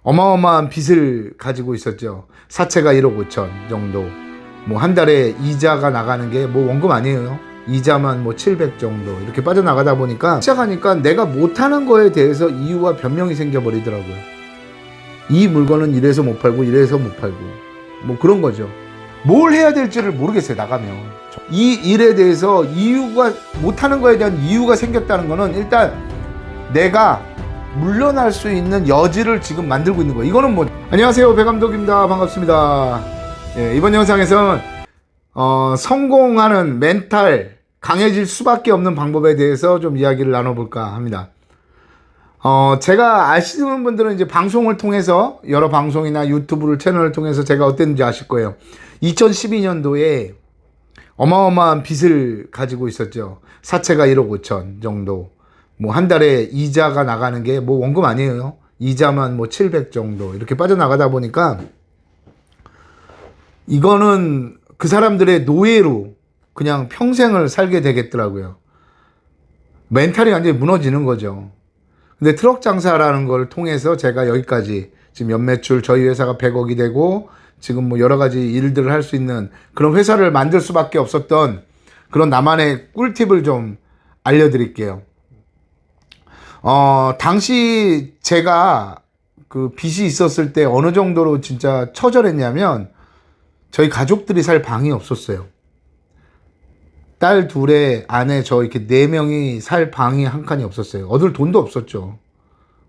어마어마한 빚을 가지고 있었죠. 사채가 1억 5천 정도. 뭐 한 달에 이자가 나가는 게 뭐 원금 아니에요. 이자만 뭐 700 정도 이렇게 빠져나가다 보니까 시작하니까 내가 못하는 거에 대해서 이유와 변명이 생겨버리더라고요. 이 물건은 이래서 못 팔고 이래서 못 팔고 뭐 그런 거죠. 뭘 해야 될지를 모르겠어요. 나가면 이 일에 대해서 이유가 못하는 거에 대한 이유가 생겼다는 거는 일단 내가 물러날 수 있는 여지를 지금 만들고 있는 거예요. 이거는 뭐 안녕하세요, 배감독입니다. 반갑습니다. 예, 이번 영상에서는 성공하는 멘탈 강해질 수밖에 없는 방법에 대해서 좀 이야기를 나눠볼까 합니다. 제가 아시는 분들은 이제 방송을 통해서 여러 방송이나 유튜브를 채널을 통해서 제가 어땠는지 아실 거예요. 2012년도에 어마어마한 빚을 가지고 있었죠. 사채가 1억 5천 정도. 뭐 한 달에 이자가 나가는 게 뭐 원금 아니에요. 이자만 뭐 700 정도 이렇게 빠져나가다 보니까 이거는 그 사람들의 노예로 그냥 평생을 살게 되겠더라고요. 멘탈이 완전히 무너지는 거죠. 근데 트럭 장사라는 걸 통해서 제가 여기까지 지금 연매출 저희 회사가 100억이 되고 지금 뭐 여러 가지 일들을 할 수 있는 그런 회사를 만들 수밖에 없었던 그런 나만의 꿀팁을 좀 알려드릴게요. 당시 제가 그 빚이 있었을 때 어느 정도로 진짜 처절했냐면 저희 가족들이 살 방이 없었어요. 딸 둘에 아내 저 이렇게 4명이 살 방이 한 칸이 없었어요. 얻을 돈도 없었죠.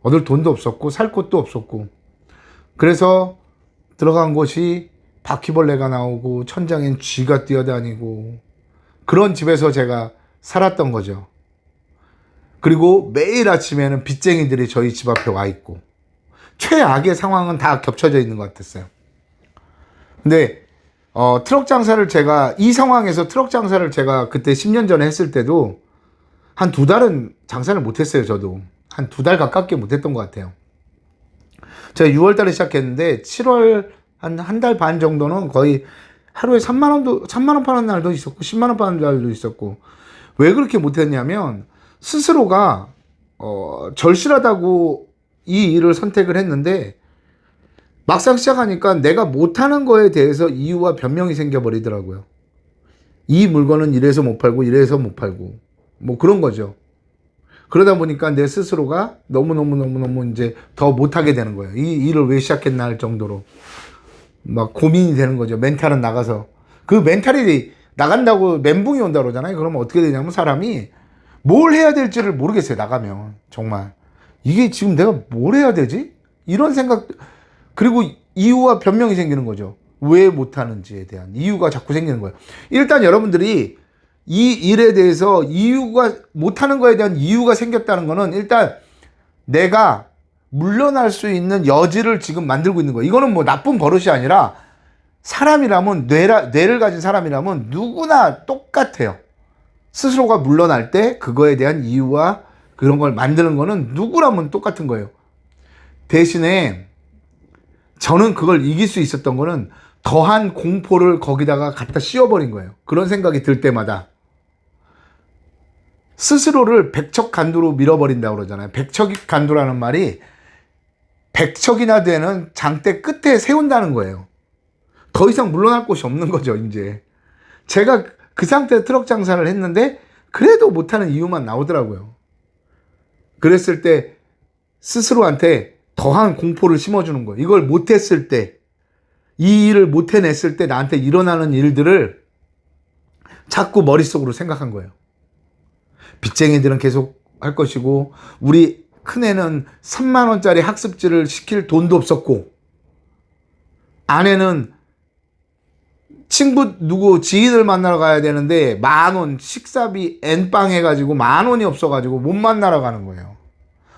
얻을 돈도 없었고 살 곳도 없었고. 그래서 들어간 곳이 바퀴벌레가 나오고 천장엔 쥐가 뛰어다니고 그런 집에서 제가 살았던 거죠. 그리고 매일 아침에는 빚쟁이들이 저희 집 앞에 와 있고 최악의 상황은 다 겹쳐져 있는 것 같았어요. 근데 트럭 장사를 제가 이 상황에서 트럭 장사를 제가 그때 10년 전에 했을 때도 한 2달은 장사를 못했어요. 저도 한 2달 가깝게 못했던 것 같아요. 제가 6월 달에 시작했는데 7월 한 달 반 정도는 거의 하루에 3만 원 파는 날도 있었고 10만 원 파는 날도 있었고. 왜 그렇게 못했냐면 스스로가 절실하다고 이 일을 선택을 했는데 막상 시작하니까 내가 못하는 거에 대해서 이유와 변명이 생겨버리더라고요. 이 물건은 이래서 못 팔고 이래서 못 팔고 뭐 그런 거죠. 그러다 보니까 내 스스로가 너무 이제 더 못하게 되는 거예요. 이 일을 왜 시작했나 할 정도로 막 고민이 되는 거죠. 멘탈은 나가서 그 멘탈이 나간다고 멘붕이 온다고 그러잖아요. 그러면 어떻게 되냐면 사람이 뭘 해야 될지를 모르겠어요. 나가면 정말 이게 지금 내가 뭘 해야 되지? 이런 생각. 그리고 이유와 변명이 생기는 거죠. 왜 못하는지에 대한 이유가 자꾸 생기는 거예요. 일단 여러분들이 이 일에 대해서 이유가 못하는 거에 대한 이유가 생겼다는 거는 일단 내가 물러날 수 있는 여지를 지금 만들고 있는 거예요. 이거는 뭐 나쁜 버릇이 아니라 사람이라면 뇌를 가진 사람이라면 누구나 똑같아요. 스스로가 물러날 때 그거에 대한 이유와 그런 걸 만드는 거는 누구라면 똑같은 거예요. 대신에 저는 그걸 이길 수 있었던 거는 더한 공포를 거기다가 갖다 씌워버린 거예요. 그런 생각이 들 때마다 스스로를 백척간두로 밀어버린다고 그러잖아요. 백척간두라는 말이 100척이나 되는 장대 끝에 세운다는 거예요. 더 이상 물러날 곳이 없는 거죠. 이제 제가 그 상태에 트럭 장사를 했는데 그래도 못하는 이유만 나오더라고요. 그랬을 때 스스로한테 더한 공포를 심어주는 거예요. 이걸 못했을 때, 이 일을 못 해냈을 때 나한테 일어나는 일들을 자꾸 머릿속으로 생각한 거예요. 빚쟁이들은 계속 할 것이고 우리 큰애는 3만 원짜리 학습지를 시킬 돈도 없었고 아내는 친구 지인을 만나러 가야 되는데 10,000원 식사비 N빵 해가지고 10,000원이 없어가지고 못 만나러 가는 거예요.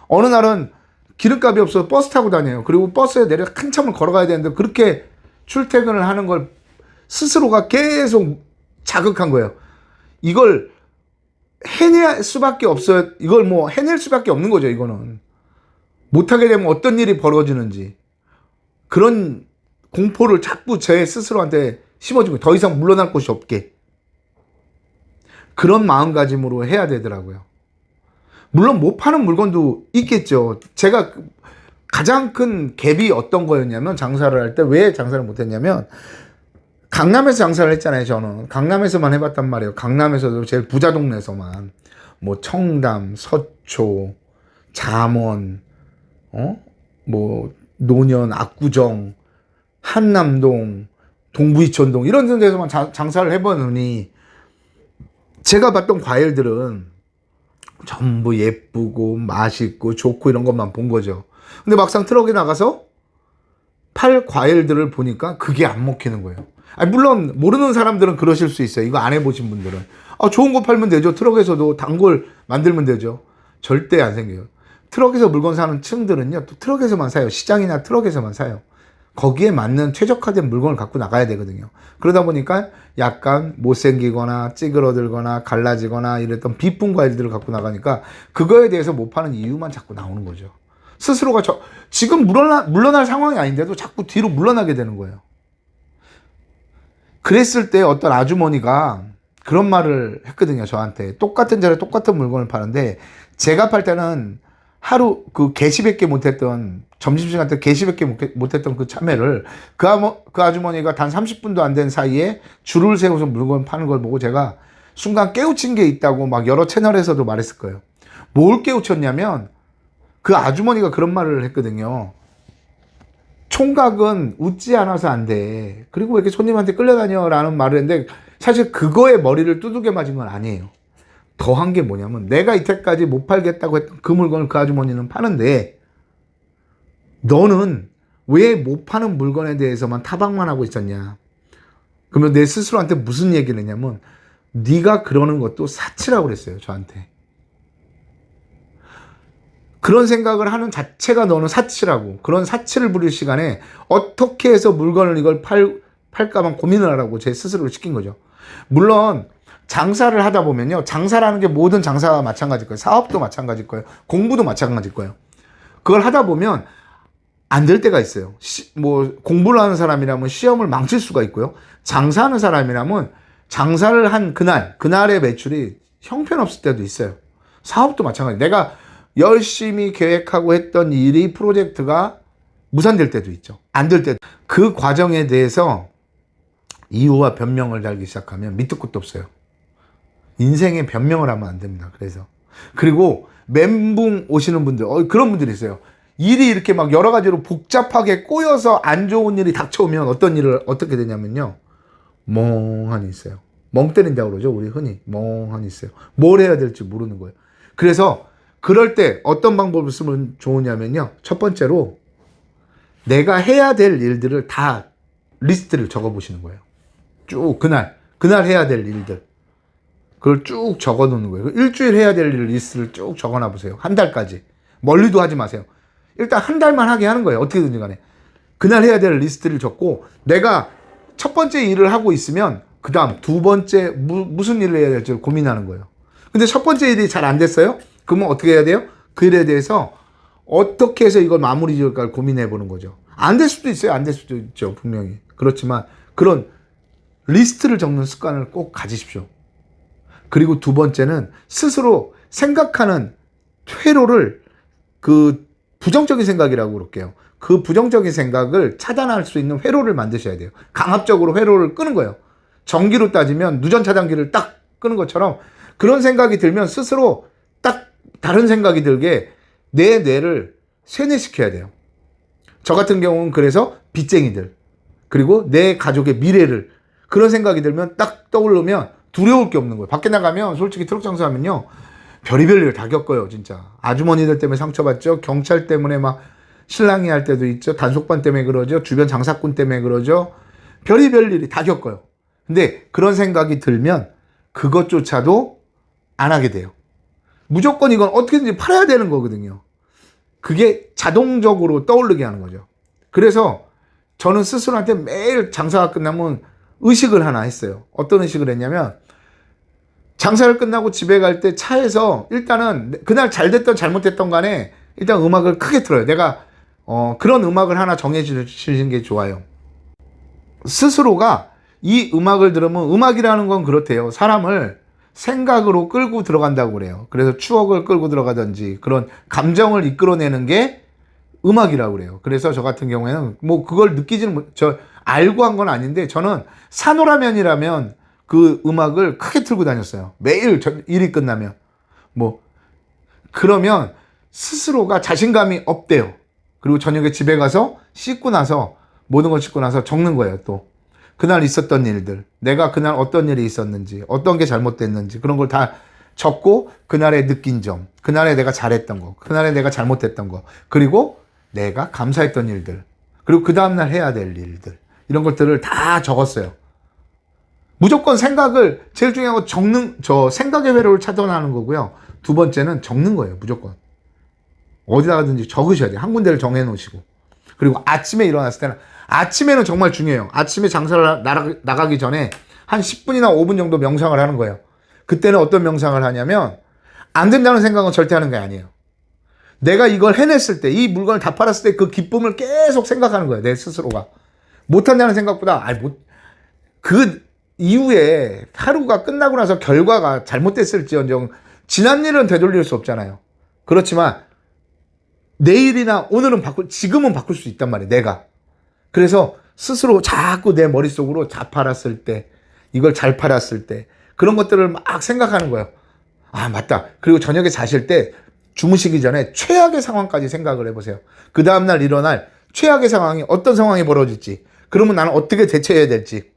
어느 날은 기름값이 없어서 버스 타고 다녀요. 그리고 버스에 내려 한참을 걸어가야 되는데 그렇게 출퇴근을 하는 걸 스스로가 계속 자극한 거예요. 이걸 해낼 수밖에 없어요. 이걸 뭐 해낼 수밖에 없는 거죠. 이거는 못하게 되면 어떤 일이 벌어지는지 그런 공포를 자꾸 제 스스로한테 심어주고 더 이상 물러날 곳이 없게 그런 마음가짐으로 해야 되더라고요. 물론 못 파는 물건도 있겠죠. 제가 가장 큰 갭이 어떤 거였냐면, 장사를 할 때 왜 장사를 못했냐면, 강남에서 장사를 했잖아요. 저는 강남에서만 해봤단 말이에요. 강남에서도 제일 부자 동네에서만, 뭐 청담, 서초, 잠원, 뭐 노년, 압구정, 한남동, 동부이촌동 이런 데서만 장사를 해보느니, 제가 봤던 과일들은 전부 예쁘고 맛있고 좋고 이런 것만 본 거죠. 근데 막상 트럭에 나가서 팔 과일들을 보니까 그게 안 먹히는 거예요. 아니, 물론 모르는 사람들은 그러실 수 있어요. 이거 안 해보신 분들은. 좋은 거 팔면 되죠. 트럭에서도 단골 만들면 되죠. 절대 안 생겨요. 트럭에서 물건 사는 층들은요, 또 트럭에서만 사요. 시장이나 트럭에서만 사요. 거기에 맞는 최적화된 물건을 갖고 나가야 되거든요. 그러다 보니까 약간 못생기거나 찌그러들거나 갈라지거나 이랬던 비품 과일들을 갖고 나가니까 그거에 대해서 못 파는 이유만 자꾸 나오는 거죠. 스스로가 지금 물러날 상황이 아닌데도 자꾸 뒤로 물러나게 되는 거예요. 그랬을 때 어떤 아주머니가 그런 말을 했거든요. 저한테. 똑같은 자리에 똑같은 물건을 파는데, 제가 팔 때는 하루 그 개시밖에 못했던, 점심시간 때 개시밖에 못했던 그 참외를 그 아주머니가 단 30분도 안 된 사이에 줄을 세워서 물건 파는 걸 보고 제가 순간 깨우친 게 있다고 막 여러 채널에서도 말했을 거예요. 뭘 깨우쳤냐면, 그 아주머니가 그런 말을 했거든요. 총각은 웃지 않아서 안 돼. 그리고 왜 이렇게 손님한테 끌려다녀? 라는 말을 했는데, 사실 그거에 머리를 두들겨 맞은 건 아니에요. 더한 게 뭐냐면, 내가 이때까지 못 팔겠다고 했던 그 물건을 그 아주머니는 파는데, 너는 왜 못 파는 물건에 대해서만 타박만 하고 있었냐? 그러면 내 스스로한테 무슨 얘기를 했냐면, 네가 그러는 것도 사치라고 그랬어요. 저한테. 그런 생각을 하는 자체가 너는 사치라고. 그런 사치를 부릴 시간에 어떻게 해서 물건을 이걸 팔까만 고민을 하라고 제 스스로를 시킨 거죠. 물론 장사를 하다 보면요, 장사라는 게 모든 장사가 마찬가지일 거예요. 사업도 마찬가지일 거예요. 공부도 마찬가지일 거예요. 그걸 하다 보면 안 될 때가 있어요. 뭐 공부를 하는 사람이라면 시험을 망칠 수가 있고요. 장사하는 사람이라면 장사를 한 그날의 매출이 형편없을 때도 있어요. 사업도 마찬가지. 내가 열심히 계획하고 했던 일이, 프로젝트가 무산될 때도 있죠. 안 될 때도. 그 과정에 대해서 이유와 변명을 달기 시작하면 밑도 끝도 없어요. 인생에 변명을 하면 안 됩니다. 그리고 멘붕 오시는 분들, 그런 분들이 있어요. 일이 이렇게 막 여러 가지로 복잡하게 꼬여서 안 좋은 일이 닥쳐오면 어떻게 되냐면요, 멍하니 있어요. 멍 때린다고 그러죠. 우리 흔히 멍하니 있어요. 뭘 해야 될지 모르는 거예요. 그래서 그럴 때 어떤 방법을 쓰면 좋으냐면요, 첫 번째로 내가 해야 될 일들을 다 리스트를 적어보시는 거예요. 쭉 그날 해야 될 일들, 그걸 쭉 적어놓는 거예요. 일주일 해야 될 일 리스트를 쭉 적어놔 보세요. 한 달까지. 멀리도 하지 마세요. 일단 한 달만 하게 하는 거예요. 어떻게든지 간에. 그날 해야 될 리스트를 적고, 내가 첫 번째 일을 하고 있으면 그 다음 두 번째 무슨 일을 해야 될지 고민하는 거예요. 근데 첫 번째 일이 잘 안 됐어요? 그러면 어떻게 해야 돼요? 그 일에 대해서 어떻게 해서 이걸 마무리 지을까 고민해 보는 거죠. 안 될 수도 있어요. 안 될 수도 있죠. 분명히. 그렇지만 그런 리스트를 적는 습관을 꼭 가지십시오. 그리고 두 번째는 스스로 생각하는 회로를, 그 부정적인 생각이라고 그럴게요. 그 부정적인 생각을 차단할 수 있는 회로를 만드셔야 돼요. 강압적으로 회로를 끄는 거예요. 전기로 따지면 누전 차단기를 딱 끄는 것처럼, 그런 생각이 들면 스스로 딱 다른 생각이 들게 내 뇌를 세뇌시켜야 돼요. 저 같은 경우는 그래서 빚쟁이들, 그리고 내 가족의 미래를, 그런 생각이 들면 딱 떠오르면 두려울 게 없는 거예요. 밖에 나가면 솔직히 트럭 장사하면요, 별의별 일을 다 겪어요. 진짜 아주머니들 때문에 상처받죠. 경찰 때문에 막 실랑이 할 때도 있죠. 단속반 때문에 그러죠. 주변 장사꾼 때문에 그러죠. 별의별 일이 다 겪어요. 근데 그런 생각이 들면 그것조차도 안 하게 돼요. 무조건 이건 어떻게든지 팔아야 되는 거거든요. 그게 자동적으로 떠오르게 하는 거죠. 그래서 저는 스스로한테 매일 장사가 끝나면 의식을 하나 했어요. 어떤 의식을 했냐면, 장사를 끝나고 집에 갈 때 차에서 일단은 그날 잘 됐던 잘못됐던 간에 일단 음악을 크게 틀어요. 내가 그런 음악을 하나 정해 주시는 게 좋아요. 스스로가 이 음악을 들으면, 음악이라는 건 그렇대요. 사람을 생각으로 끌고 들어간다고 그래요. 그래서 추억을 끌고 들어가든지 그런 감정을 이끌어내는 게 음악이라고 그래요. 그래서 저 같은 경우에는 뭐 그걸 느끼지는 저 알고 한 건 아닌데 저는 산호라면이라면 그 음악을 크게 틀고 다녔어요. 매일 일이 끝나면 뭐 그러면 스스로가 자신감이 없대요. 그리고 저녁에 집에 가서 씻고 나서 모든 걸 씻고 나서 적는 거예요. 또 그날 있었던 일들, 내가 그날 어떤 일이 있었는지, 어떤 게 잘못됐는지 그런 걸 다 적고 그날에 느낀 점, 그날에 내가 잘했던 거, 그날에 내가 잘못했던 거, 그리고 내가 감사했던 일들, 그리고 그 다음날 해야 될 일들, 이런 것들을 다 적었어요. 무조건 생각을 제일 중요한 거 적는, 저 생각의 회로를 차단하는 거고요. 두 번째는 적는 거예요. 무조건 어디다가든지 적으셔야 돼요. 한 군데를 정해 놓으시고. 그리고 아침에 일어났을 때는, 아침에는 정말 중요해요. 아침에 장사를 나가기 전에 한 10분이나 5분 정도 명상을 하는 거예요. 그때는 어떤 명상을 하냐면, 안 된다는 생각은 절대 하는 게 아니에요. 내가 이걸 해냈을 때, 이 물건을 다 팔았을 때 그 기쁨을 계속 생각하는 거예요. 내 스스로가. 못한다는 생각보다, 그 이후에 하루가 끝나고 나서 결과가 잘못됐을지언정 지난 일은 되돌릴 수 없잖아요. 그렇지만 내일이나 오늘은 지금은 바꿀 수 있단 말이에요. 내가. 그래서 스스로 자꾸 내 머릿속으로 다 팔았을 때, 이걸 잘 팔았을 때, 그런 것들을 막 생각하는 거예요. 아, 맞다. 그리고 저녁에 자실 때 주무시기 전에 최악의 상황까지 생각을 해보세요. 그 다음날 일어날 최악의 상황이 어떤 상황이 벌어질지, 그러면 나는 어떻게 대처해야 될지,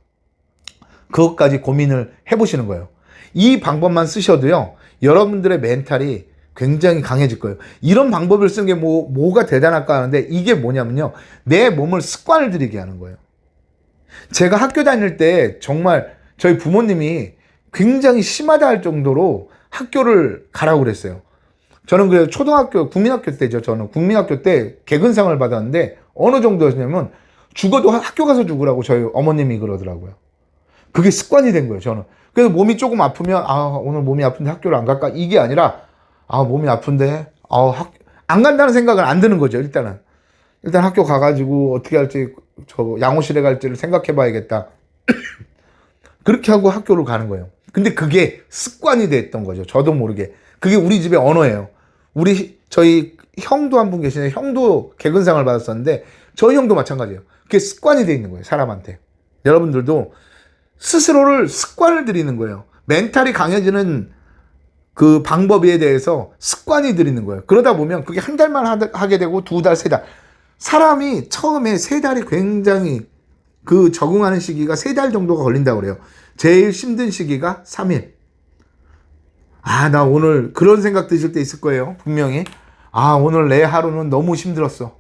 그것까지 고민을 해보시는 거예요. 이 방법만 쓰셔도요, 여러분들의 멘탈이 굉장히 강해질 거예요. 이런 방법을 쓰는 게 뭐가 대단할까 하는데, 이게 뭐냐면요, 내 몸을 습관을 들이게 하는 거예요. 제가 학교 다닐 때 정말 저희 부모님이 굉장히 심하다 할 정도로 학교를 가라고 그랬어요. 저는 그래서 초등학교, 국민학교 때죠. 저는 국민학교 때 개근상을 받았는데, 어느 정도였냐면 죽어도 학교 가서 죽으라고 저희 어머님이 그러더라고요. 그게 습관이 된 거예요, 저는. 그래서 몸이 조금 아프면, 오늘 몸이 아픈데 학교를 안 갈까? 이게 아니라, 몸이 아픈데, 안 간다는 생각은 안 드는 거죠, 일단은. 일단 학교 가가지고 어떻게 할지, 양호실에 갈지를 생각해 봐야겠다. 그렇게 하고 학교를 가는 거예요. 근데 그게 습관이 됐던 거죠. 저도 모르게. 그게 우리 집의 언어예요. 저희 형도 한 분 계시는데, 형도 개근상을 받았었는데, 저희 형도 마찬가지예요. 그게 습관이 돼 있는 거예요, 사람한테. 여러분들도 스스로를 습관을 들이는 거예요. 멘탈이 강해지는 그 방법에 대해서 습관이 들이는 거예요. 그러다 보면 그게 한 달만 하게 되고, 두 달, 세 달. 사람이 처음에 세 달이 굉장히 그 적응하는 시기가 세 달 정도가 걸린다고 그래요. 제일 힘든 시기가 3일. 나 오늘 그런 생각 드실 때 있을 거예요. 분명히. 오늘 내 하루는 너무 힘들었어.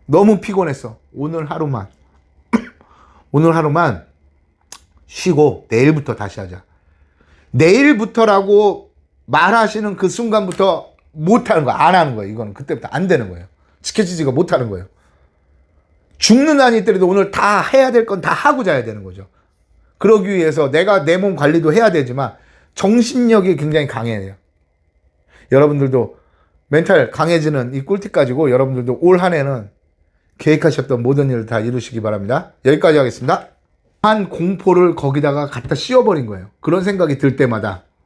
너무 피곤했어. 오늘 하루만. 오늘 하루만 쉬고 내일부터 다시 하자. 내일부터라고 말하시는 그 순간부터 못하는 거야. 안 하는 거예요. 이거는 그때부터 안 되는 거예요. 지켜지지가 못하는 거예요. 죽는 한이 있더라도 오늘 다 해야 될 건 다 하고 자야 되는 거죠. 그러기 위해서 내가 내 몸 관리도 해야 되지만 정신력이 굉장히 강해야 돼요. 여러분들도 멘탈 강해지는 이 꿀팁 가지고 여러분들도 올 한 해는 계획하셨던 모든 일을 다 이루시기 바랍니다. 여기까지 하겠습니다. 한 공포를 거기다가 갖다 씌워버린 거예요. 그런 생각이 들 때마다